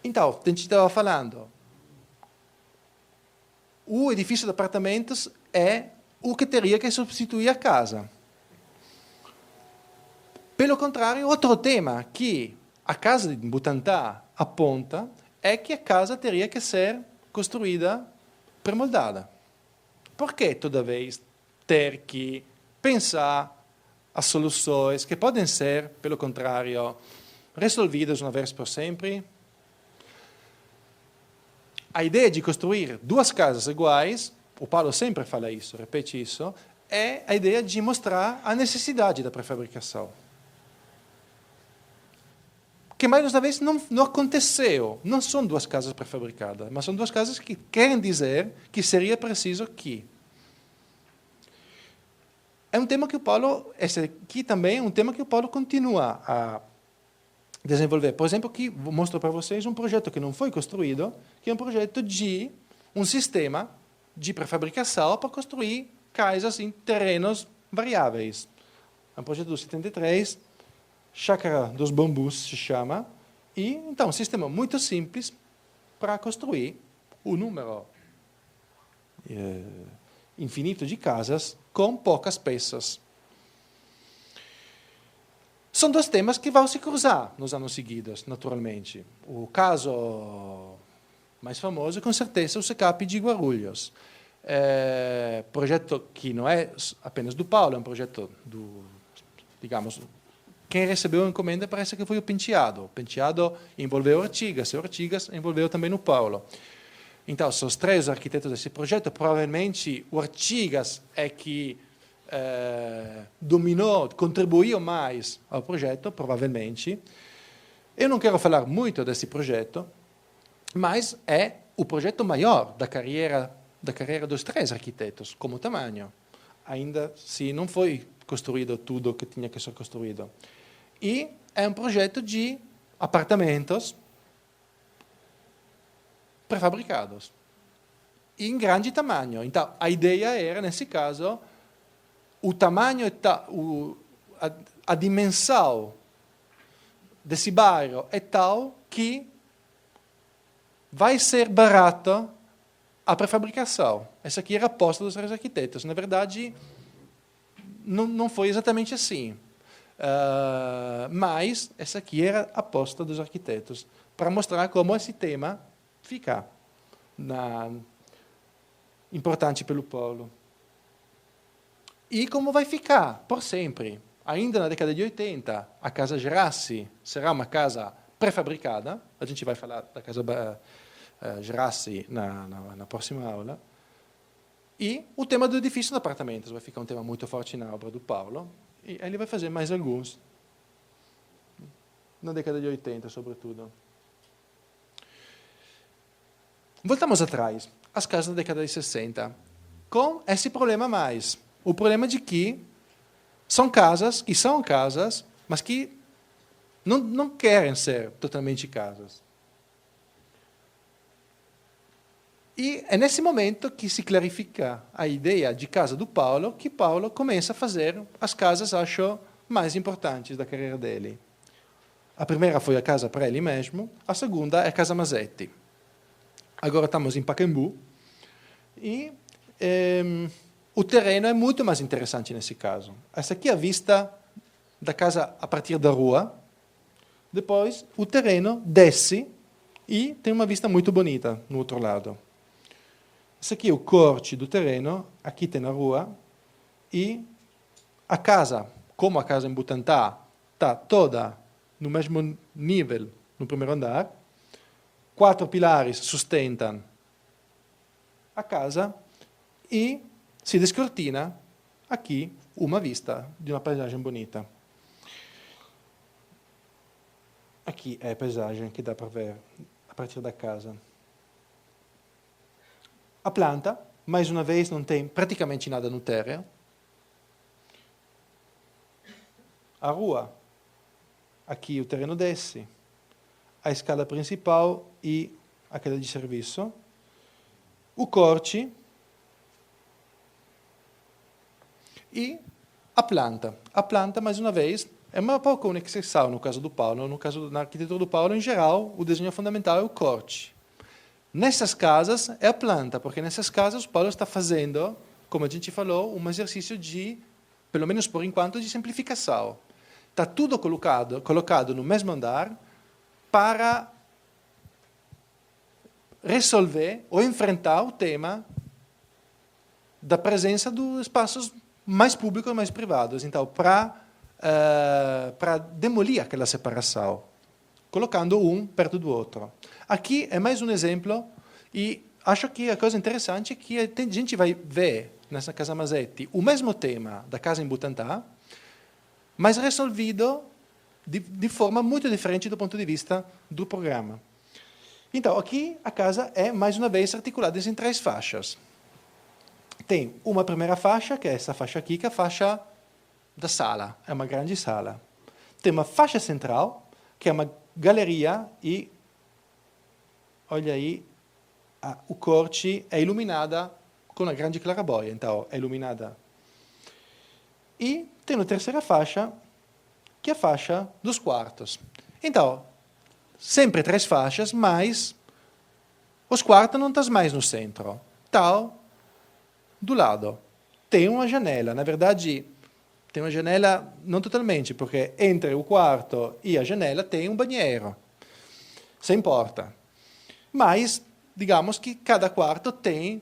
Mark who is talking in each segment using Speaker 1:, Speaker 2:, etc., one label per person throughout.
Speaker 1: Então, a gente estava falando, o edifício de apartamentos é o que teria que substituir a casa. Pelo contrário, outro tema que a casa de Butantà aponta é que a casa teria que ser construída pré-moldada. Por que toda vez ter que pensar as soluções que podem ser, pelo contrário, resolvidas uma vez por sempre? A ideia de construir duas casas iguais, o Paulo sempre fala isso, repete isso, é a ideia de mostrar a necessidade da pré-fabricação. Que mais uma vez não aconteceu. Não são duas casas pré-fabricadas, mas são duas casas que querem dizer que seria preciso que. É um tema que o Paulo, esse aqui também é um tema que o Paulo continua a desenvolver. Por exemplo, aqui vou mostrar para vocês um projeto que não foi construído, que é um projeto de um sistema de pré-fabricação para construir casas em terrenos variáveis. É um projeto do 73, Chácara dos Bambus se chama, e então um sistema muito simples para construir o número infinito de casas com poucas peças. São dois temas que vão se cruzar nos anos seguintes, naturalmente. O caso mais famoso, com certeza, é o SECAP de Guarulhos. Projeto que não é apenas do Paulo, é um projeto do, digamos, quem recebeu a encomenda parece que foi o Penteado. O Penteado envolveu Ortigas, e Ortigas envolveu também o Paulo. Então, são os três arquitetos desse projeto. Provavelmente, o Ortigas é que dominou, contribuiu mais ao projeto, provavelmente. Eu não quero falar muito desse projeto, mas é o projeto maior da carreira dos três arquitetos, como tamanho. Ainda se não foi construído tudo que tinha que ser construído. E é um projeto de apartamentos pré-fabricados, em grande tamanho. Então, a ideia era, nesse caso, o tamanho, a dimensão desse bairro é tal que vai ser barato a pré-fabricação. Essa aqui era a aposta dos três arquitetos. Na verdade, não foi exatamente assim. Mas essa aqui era a aposta dos arquitetos, para mostrar como esse tema fica importante pelo Paulo. E como vai ficar, por sempre. Ainda na década de 80, a Casa Gerassi será uma casa pré-fabricada. A gente vai falar da Casa Gerassi na próxima aula. E o tema do edifício de apartamentos vai ficar um tema muito forte na obra do Paulo. E ele vai fazer mais alguns, na década de 80, sobretudo. Voltamos atrás, às casas da década de 60, com esse problema mais. O problema de que são casas, mas que não querem ser totalmente casas. E é nesse momento que se clarifica a ideia de casa do Paulo, que Paulo começa a fazer as casas, acho, mais importantes da carreira dele. A primeira foi a casa para ele mesmo, a segunda é a Casa Masetti. Agora estamos em Pacaembu e o terreno é muito mais interessante nesse caso. Essa aqui é a vista da casa a partir da rua. Depois o terreno desce e tem uma vista muito bonita no outro lado. Esse aqui é o corte do terreno, aqui tem a rua, e a casa, como a casa em Butantà, está toda no mesmo nível no primeiro andar. 4 pilares sustentam a casa e si descortina aqui uma vista de uma paisagem bonita. Aqui é a paisagem que dá para ver a partir da casa. A planta, mais uma vez, não tem praticamente nada no térreo. A rua, aqui o terreno desce. A escala principal e aquela de serviço. O corte e a planta. A planta, mais uma vez, é um pouco un'exceção no caso do Paulo. No caso da arquitetura do Paulo, em geral, o desenho fundamental é o corte. Nessas casas é a planta, porque nessas casas o Paulo está fazendo, como a gente falou, um exercício de, pelo menos por enquanto, de simplificação. Está tudo colocado no mesmo andar para resolver ou enfrentar o tema da presença dos espaços mais públicos e mais privados. Então, para demolir aquela separação, colocando um perto do outro. Aqui é mais um exemplo, e acho que a coisa interessante é que a gente vai ver nessa Casa Masetti o mesmo tema da casa em Butantã, mas resolvido de forma muito diferente do ponto de vista do programa. Então, aqui a casa é, mais uma vez, articulada em 3 faixas. Tem uma primeira faixa, que é essa faixa aqui, que é a faixa da sala, é uma grande sala. Tem uma faixa central, que é uma galeria, e, olha aí, o corte é iluminada com uma grande claraboia, então é iluminada. E tem uma terceira faixa, que é a faixa dos quartos. Então, sempre 3 faixas, mas os quartos não estão mais no centro. Estão do lado. Tem uma janela, na verdade, tem uma janela, não totalmente, porque entre o quarto e a janela tem um banheiro, sem porta. Mas, digamos que cada quarto tem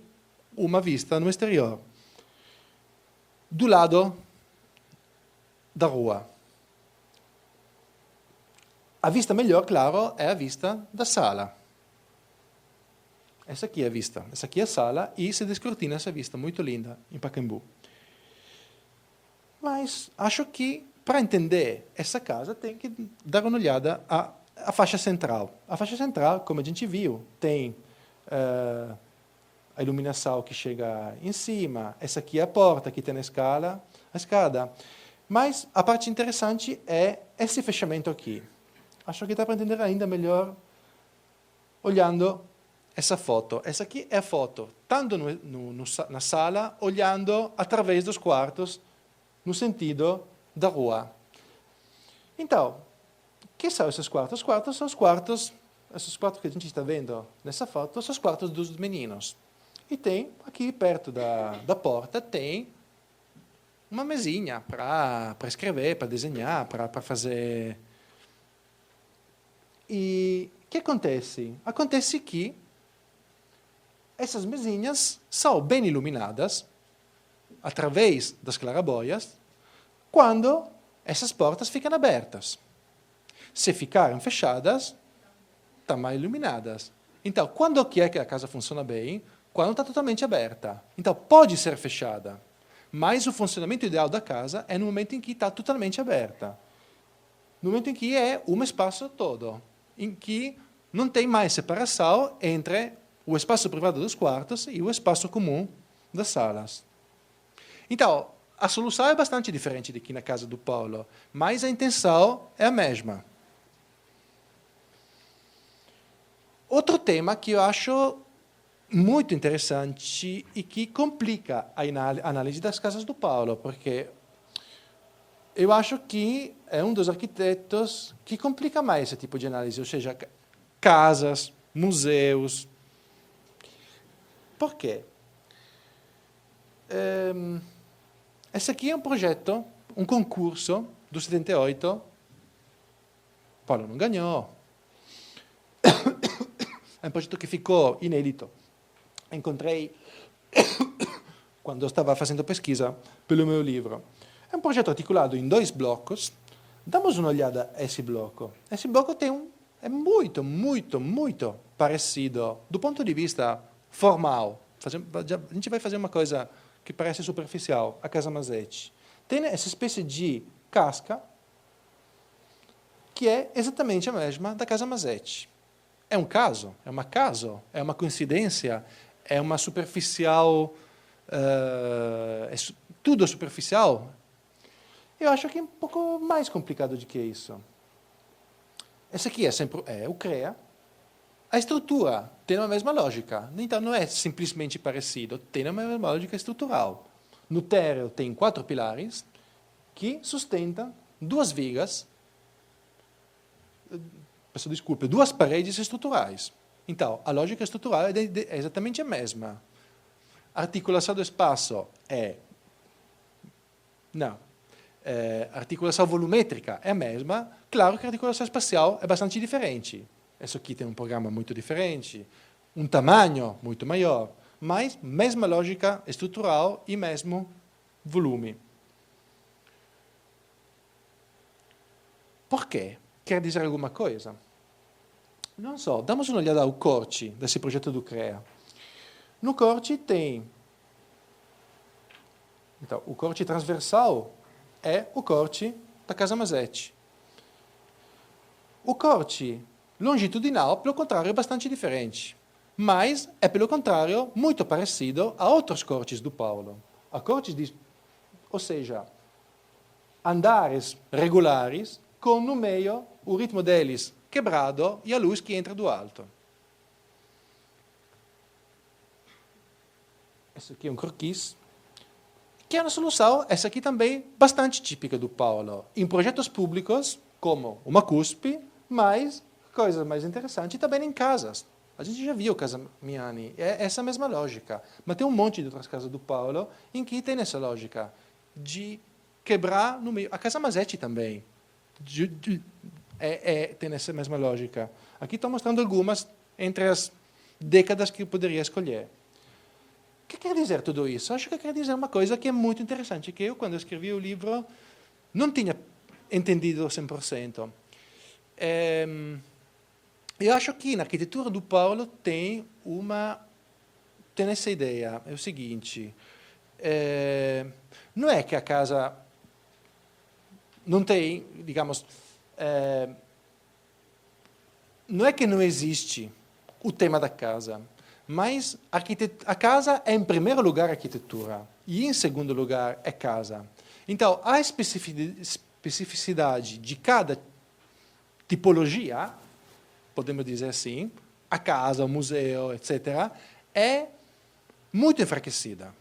Speaker 1: uma vista no exterior. Do lado da rua. A vista melhor, claro, é a vista da sala. Essa aqui é a vista. Essa aqui é a sala e se descortina essa vista muito linda em Pacaembu. Mas acho que, para entender essa casa, tem que dar uma olhada à faixa central. A faixa central, como a gente viu, tem a iluminação que chega em cima. Essa aqui é a porta, aqui tem a escada. Mas a parte interessante é esse fechamento aqui. Acho que dá para entender ainda melhor olhando essa foto. Essa aqui é a foto, tanto na sala, olhando através dos quartos, no sentido da rua. Então, o que são esses quartos? Os quartos são esses quartos que a gente está vendo nessa foto, são os quartos dos meninos. E tem, aqui perto da porta, tem uma mesinha para escrever, para desenhar, para fazer. E o que acontece? Acontece que essas mesinhas são bem iluminadas através das claraboias quando essas portas ficam abertas. Se ficarem fechadas, estão mal iluminadas. Então, quando que é que a casa funciona bem? Quando está totalmente aberta. Então, pode ser fechada, mas o funcionamento ideal da casa é no momento em que está totalmente aberta. No momento em que é um espaço todo, em que não tem mais separação entre o espaço privado dos quartos e o espaço comum das salas. Então, a solução é bastante diferente daqui na casa do Paulo, mas a intenção é a mesma. Outro tema que eu acho muito interessante e que complica a análise das casas do Paulo, porque eu acho que é um dos arquitetos que complica mais esse tipo de análise, ou seja, casas, museus. Por quê? Esse aqui é um projeto, um concurso do 78. Paulo não ganhou. É um projeto que ficou inédito. Encontrei quando eu estava fazendo pesquisa pelo meu livro. É um projeto articulado em 2 blocos. Damos uma olhada a esse bloco. Esse bloco é muito, muito, muito parecido do ponto de vista formal. A gente vai fazer uma coisa que parece superficial, a Casa Masetti. Tem essa espécie de casca que é exatamente a mesma da Casa Masetti. É um caso? É uma caso? É uma coincidência? É uma superficial... tudo superficial? Eu acho que é um pouco mais complicado do que isso. Esse aqui é o CREA. A estrutura tem a mesma lógica. Então, não é simplesmente parecido, tem a mesma lógica estrutural. No térreo tem 4 pilares que sustentam duas vigas, peço desculpa, duas paredes estruturais. Então, a lógica estrutural é exatamente a mesma. A articulação do espaço é... Não. A articulação volumétrica é a mesma. Claro que a articulação espacial é bastante diferente. Isso aqui tem um programa muito diferente, um tamanho muito maior, mas mesma lógica estrutural e mesmo volume. Por quê? Quer dizer alguma coisa? Non so, damos un'occhiata ao Corci, desse progetto do CREA. No Corci tem... Então, o Corci transversal é o Corci da Casa Masetti. O Corci longitudinal, pelo contrário, é bastante diferente. Mas é, pelo contrário, muito parecido a outros cortes do Paulo. A cortes, ou seja, andares regulares com no meio o ritmo deles quebrado e a luz que entra do alto. Esse aqui é um croquis, que é uma solução, essa aqui também, bastante típica do Paulo. Em projetos públicos, como uma CUSP, mas, coisa mais interessante, também em casas. A gente já viu Casa Miani, é essa mesma lógica. Mas tem um monte de outras casas do Paulo em que tem essa lógica de quebrar no meio. A Casa Masetti também tem essa mesma lógica. Aqui estou mostrando algumas entre as décadas que eu poderia escolher. O que quer dizer tudo isso? Acho que quer dizer uma coisa que é muito interessante, que eu, quando escrevi o livro, não tinha entendido 100%. Eu acho que na arquitetura do Paulo tem essa ideia, é o seguinte, não é que a casa não tem, digamos, não é que não existe o tema da casa, mas a casa é, em primeiro lugar, arquitetura, e, em segundo lugar, é casa. Então, a especificidade de cada tipologia, podemos dizer assim, a casa, o museu, etc., é muito enfraquecida.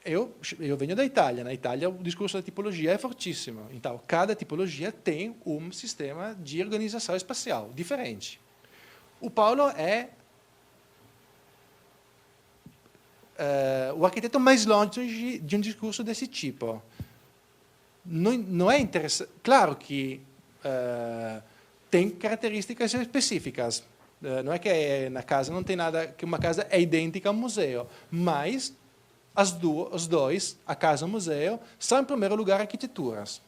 Speaker 1: Eu venho da Itália. Na Itália, o discurso da tipologia é fortíssimo. Então, cada tipologia tem um sistema de organização espacial diferente. O Paulo é o arquiteto mais longe de um discurso desse tipo. Não é interessante. Claro que tem características específicas. Não é que na casa não tem nada, que uma casa é idêntica a um museu, mas os dois, a casa e o museu, são, em primeiro lugar, arquiteturas.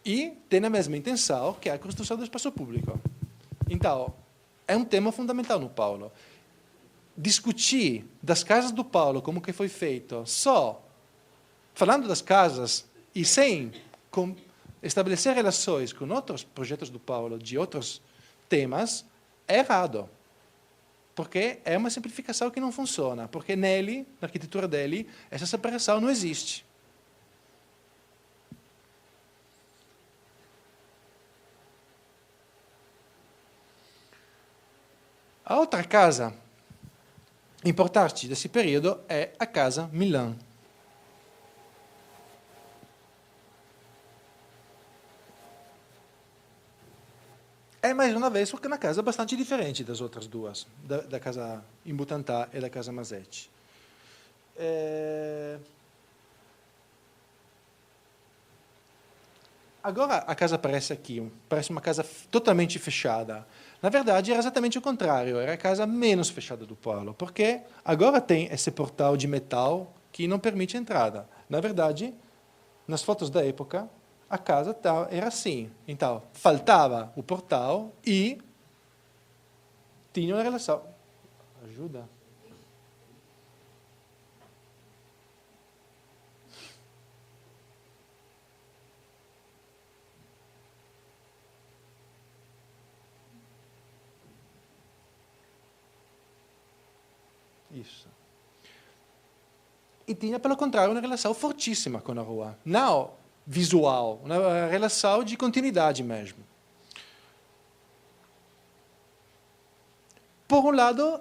Speaker 1: E têm a mesma intenção, que é a construção do espaço público. Então, é um tema fundamental no Paulo. Discutir das casas do Paulo, como que foi feito, só falando das casas e sem estabelecer relações com outros projetos do Paulo, de outros temas, é errado. Porque é uma simplificação que não funciona. Porque nele, na arquitetura dele, essa separação não existe. A outra casa importante desse período é a Casa Milan. É, mais uma vez, porque é uma casa bastante diferente das outras duas, da casa em Butantà e da Casa Masetti. Agora a casa parece aqui, parece uma casa totalmente fechada. Na verdade, era exatamente o contrário, era a casa menos fechada do Paulo, porque agora tem esse portal de metal que não permite entrada. Na verdade, nas fotos da época, a casa era assim. Então, faltava o portal e tinha uma relação. Ajuda? Isso. E tinha, pelo contrário, uma relação fortíssima com a rua. Não visual, uma relação de continuidade mesmo. Por um lado,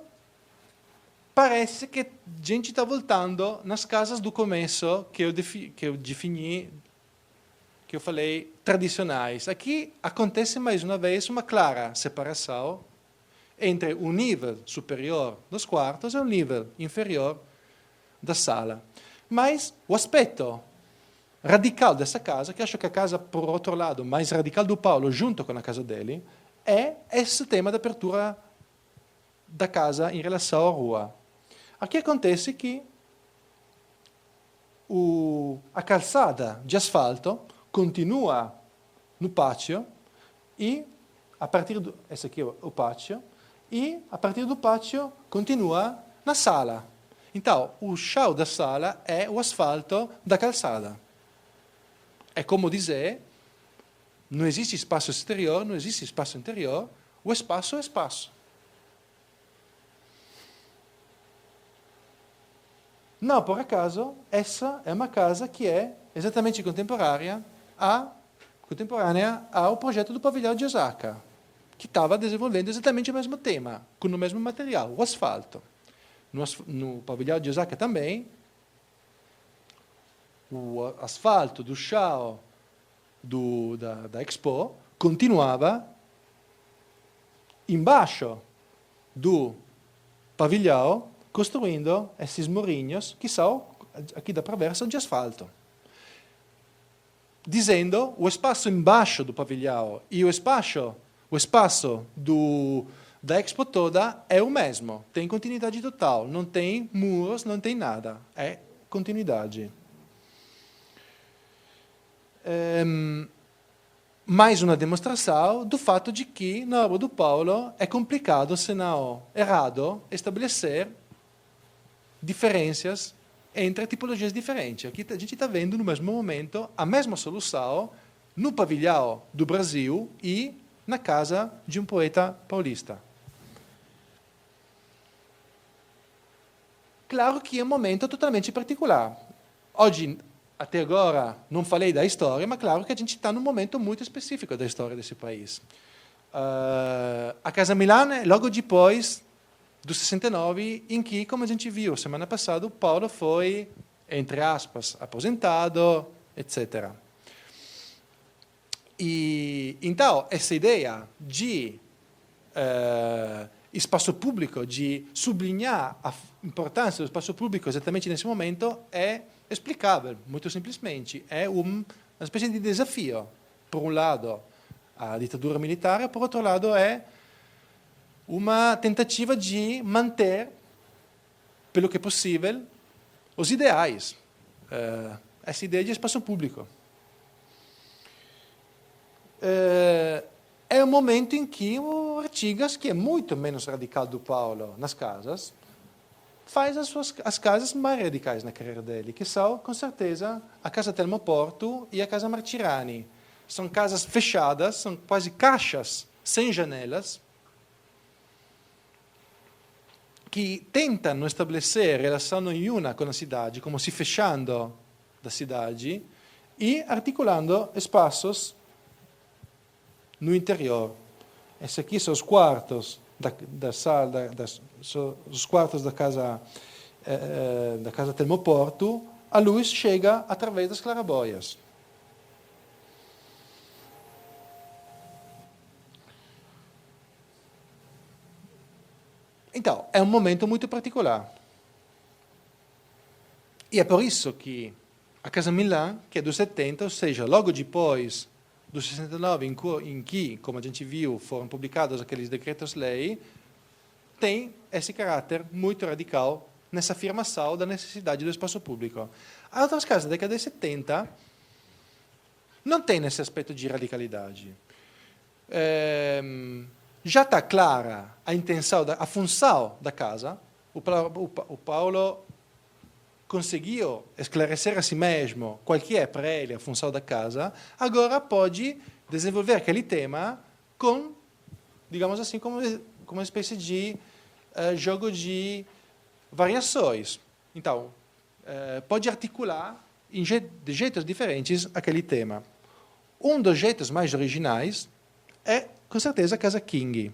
Speaker 1: parece que a gente está voltando nas casas do começo que eu defini que eu falei tradicionais. Aqui acontece mais uma vez uma clara separação entre o nível superior dos quartos e o nível inferior da sala. Mas o aspetto radical dessa casa, que acho que a casa, por outro lado, mais radical do Paulo, junto com a casa dele, é esse tema da apertura da casa em relação à rua. Aqui acontece que a calçada de asfalto continua no pátio e a partir do esse aqui é o pátio e a partir do pátio continua na sala. Então, o chão da sala é o asfalto da calçada. É como dizer, não existe espaço exterior, não existe espaço interior, o espaço é espaço. Não, por acaso, essa é uma casa que é exatamente contemporânea ao projeto do pavilhão de Osaka, que estava desenvolvendo exatamente o mesmo tema, com o mesmo material, o asfalto. No pavilhão de Osaka também, o asfalto do chão da Expo continuava embaixo do pavilhão, construindo esses murinhos que são, aqui da para são de asfalto. Dizendo o espaço embaixo do pavilhão e o espaço da Expo toda é o mesmo. Tem continuidade total, não tem muros, não tem nada. É continuidade. Mais uma demonstração do fato de que, na obra do Paulo, é complicado, se não errado, estabelecer diferenças entre tipologias diferentes. Aqui a gente está vendo, no mesmo momento, a mesma solução no pavilhão do Brasil e na casa de um poeta paulista. Claro que é um momento totalmente particular. Hoje, até agora, não falei da história, mas claro que a gente está num momento muito específico da história desse país. A Casa Milano é logo depois do 69, em que, como a gente viu semana passada, o Paulo foi, entre aspas, aposentado, etc. E, então, essa ideia de espaço público, de sublinhar a importância do espaço público exatamente nesse momento, é explicável, muito simplesmente. É uma espécie de desafio. Por um lado, a ditadura militar, e por outro lado, é uma tentativa de manter, pelo que é possível, os ideais. Essa ideia de espaço público. É um momento em que o Artigas, que é muito menos radical do Paulo nas casas, faz as casas mais radicais na carreira dele, que são, com certeza, a Casa Telmo Porto e a Casa Martirani. São casas fechadas, são quase caixas sem janelas, que tentam estabelecer relação nenhuma com a cidade, como se fechando da cidade e articulando espaços no interior. Esses aqui são os quartos os quartos da casa Telmo Porto. A luz chega através das claraboias. Então, é um momento muito particular. E é por isso que a Casa Milan, que é dos 70, ou seja, logo depois do 69, em que, como a gente viu, foram publicados aqueles decretos-lei, tem esse caráter muito radical nessa afirmação da necessidade do espaço público. As outras casas da década de 70 não têm esse aspecto de radicalidade. Já está clara a intenção, a função da casa. O Paulo conseguiu esclarecer a si mesmo qual é para ele a função da casa, agora pode desenvolver aquele tema com, digamos assim, como uma espécie de jogo de variações. Então, pode articular de jeitos diferentes aquele tema. Um dos jeitos mais originais é, com certeza, a Casa King.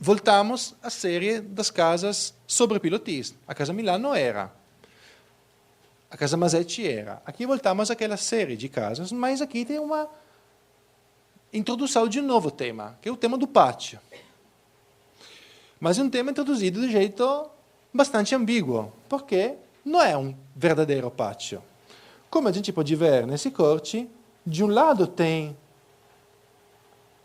Speaker 1: voltamos à série das casas sobre pilotis. A Casa Milano era, a Casa Masetti era. Aqui voltamos àquela série de casas, mas aqui tem uma introdução de um novo tema, que é o tema do pátio. Mas é um tema introduzido de jeito bastante ambíguo, porque não é um verdadeiro pátio. Como a gente pode ver nesse corte, de um lado tem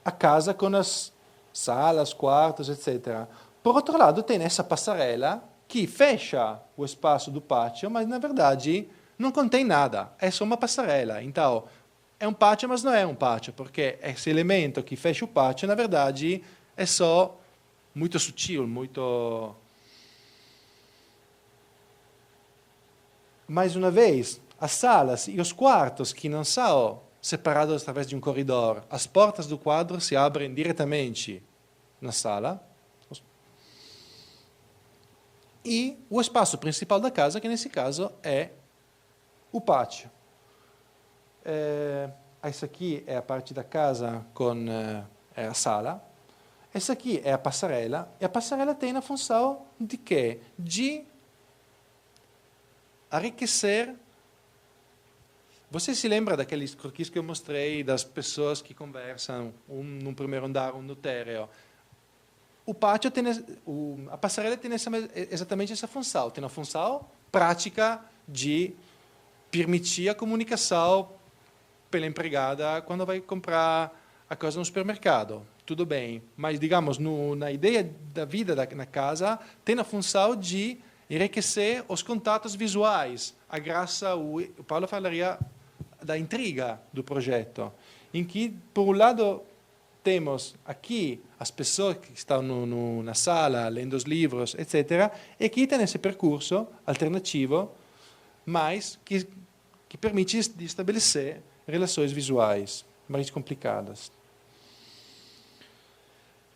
Speaker 1: a casa com as salas, quartos, etc. Por outro lado, tem essa passarela que fecha o espaço do pátio, mas, na verdade, não contém nada. É só uma passarela. Então, é um pátio, mas não é um pátio, porque esse elemento que fecha o pátio, na verdade, é só muito sutil, muito... Mais uma vez, as salas e os quartos que não são separados através de um corredor, as portas do quadro se abrem diretamente na sala, e o espaço principal da casa, que nesse caso é o pátio. Essa aqui é a parte da casa com a sala. Essa aqui é a passarela, e a passarela tem a função de quê? De enriquecer. Você se lembra daqueles croquis que eu mostrei das pessoas que conversam, um no primeiro andar, um no térreo? O pátio tem, a passarela tem exatamente essa função. Tem a função prática de permitir a comunicação pela empregada quando vai comprar a coisa no supermercado. Tudo bem, mas, digamos, na ideia da vida na casa, tem a função de enriquecer os contatos visuais. A graça, o Paulo falaria da intriga do projeto, em que, por um lado, temos aqui as pessoas que estão na sala, lendo os livros, etc., e aqui tem esse percurso alternativo, mas que permite estabelecer relações visuais mais complicadas.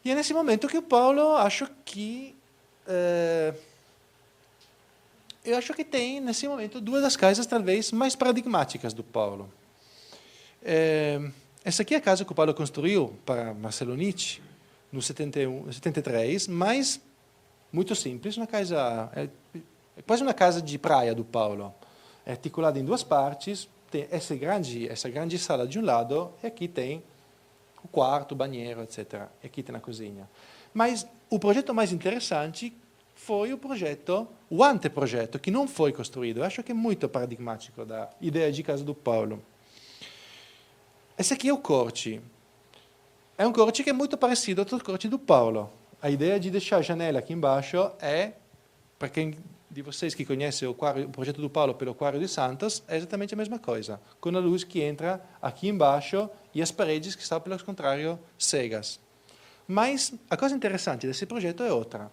Speaker 1: E é nesse momento que o Paulo acho que eu acho que tem nesse momento duas das casas talvez mais paradigmáticas do Paulo. Essa aqui é a casa que o Paulo construiu para Marcello Nietzsche no 73, mas muito simples, uma casa é quase uma casa de praia do Paulo, é articulada em duas partes. Tem essa grande sala de um lado, e aqui tem o quarto, o banheiro, etc. E aqui tem a cozinha. Mas o projeto mais interessante foi o anteprojeto, que não foi construído. Eu acho que é muito paradigmático da ideia de casa do Paulo. Esse aqui é o corte. É um corte que é muito parecido ao corte do Paulo. A ideia de deixar a janela aqui embaixo é, para quem de vocês que conhece o projeto do Paulo pelo Quario de Santos, é exatamente a mesma coisa, com a luz que entra aqui embaixo e as paredes que estão, pelo contrário, cegas. Mas a coisa interessante desse projeto é outra.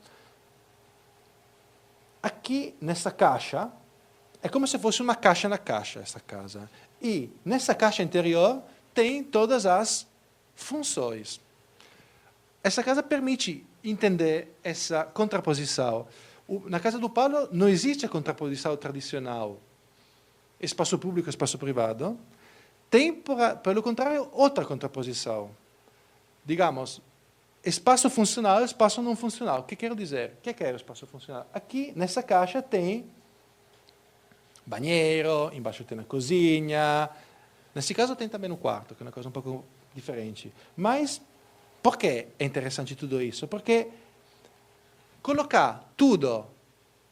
Speaker 1: Aqui, nessa caixa, é como se fosse uma caixa na caixa, essa casa. E, nessa caixa interior, tem todas as funções. Essa casa permite entender essa contraposição. Na casa do Paulo não existe a contraposição tradicional, espaço público e espaço privado. Tem, pelo contrário, outra contraposição. Digamos, espaço funcional e espaço não funcional. O que quero dizer? O que é o espaço funcional? Aqui, nessa caixa, tem banheiro, embaixo tem a cozinha. Nesse caso, tem também um quarto, que é uma coisa um pouco diferente. Mas, por que é interessante tudo isso? Porque colocar tudo,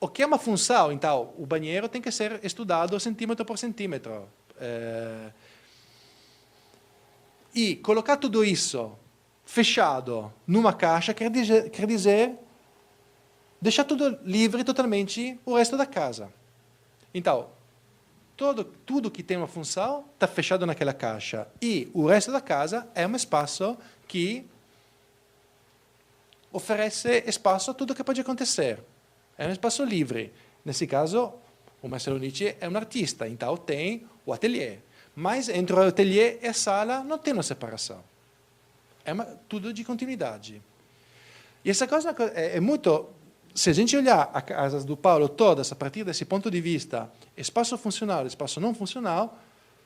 Speaker 1: o que é uma função, então, o banheiro tem que ser estudado centímetro por centímetro. E colocar tudo isso fechado numa caixa quer dizer deixar tudo livre totalmente o resto da casa. Então, tudo que tem uma função está fechado naquela caixa e o resto da casa é um espaço que oferece espaço a tudo que pode acontecer. É um espaço livre. Nesse caso, o Marcello Nietzsche é um artista, então tem o ateliê. Mas entre o ateliê e a sala não tem uma separação. É tudo de continuidade. E essa coisa é muito... Se a gente olhar as casas do Paulo todas a partir desse ponto de vista, espaço funcional, espaço não funcional,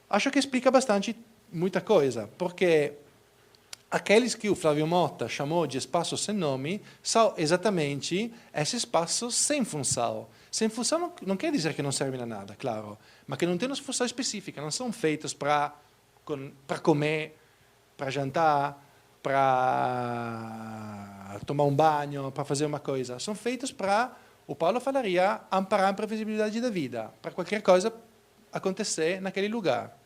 Speaker 1: acho que explica bastante muita coisa, porque aqueles que o Flávio Motta chamou de espaços sem nome são exatamente esses espaços sem função. Sem função não quer dizer que não servem a nada, claro, mas que não têm uma função específica, não são feitos para comer, para jantar, para tomar um banho, para fazer uma coisa. São feitos para, o Paulo falaria, amparar a previsibilidade da vida, para qualquer coisa acontecer naquele lugar.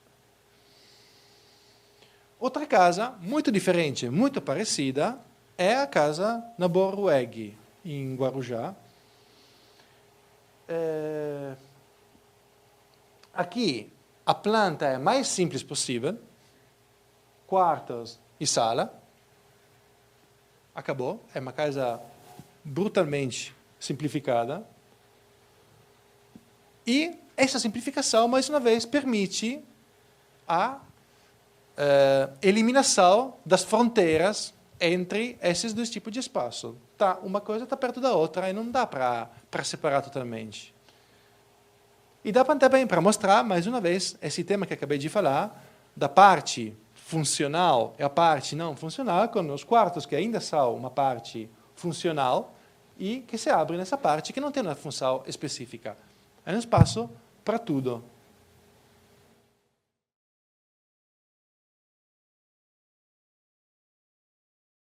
Speaker 1: Outra casa, muito diferente, muito parecida, é a casa na Borrueghe, em Guarujá. Aqui a planta é a mais simples possível, quartos e sala. Acabou, é uma casa brutalmente simplificada. E essa simplificação, mais uma vez, permite a eliminação das fronteiras entre esses dois tipos de espaço. Uma coisa está perto da outra e não dá para separar totalmente. E dá também para mostrar, mais uma vez, esse tema que acabei de falar, da parte funcional e a parte não funcional, com os quartos que ainda são uma parte funcional e que se abre nessa parte que não tem uma função específica. É um espaço para tudo.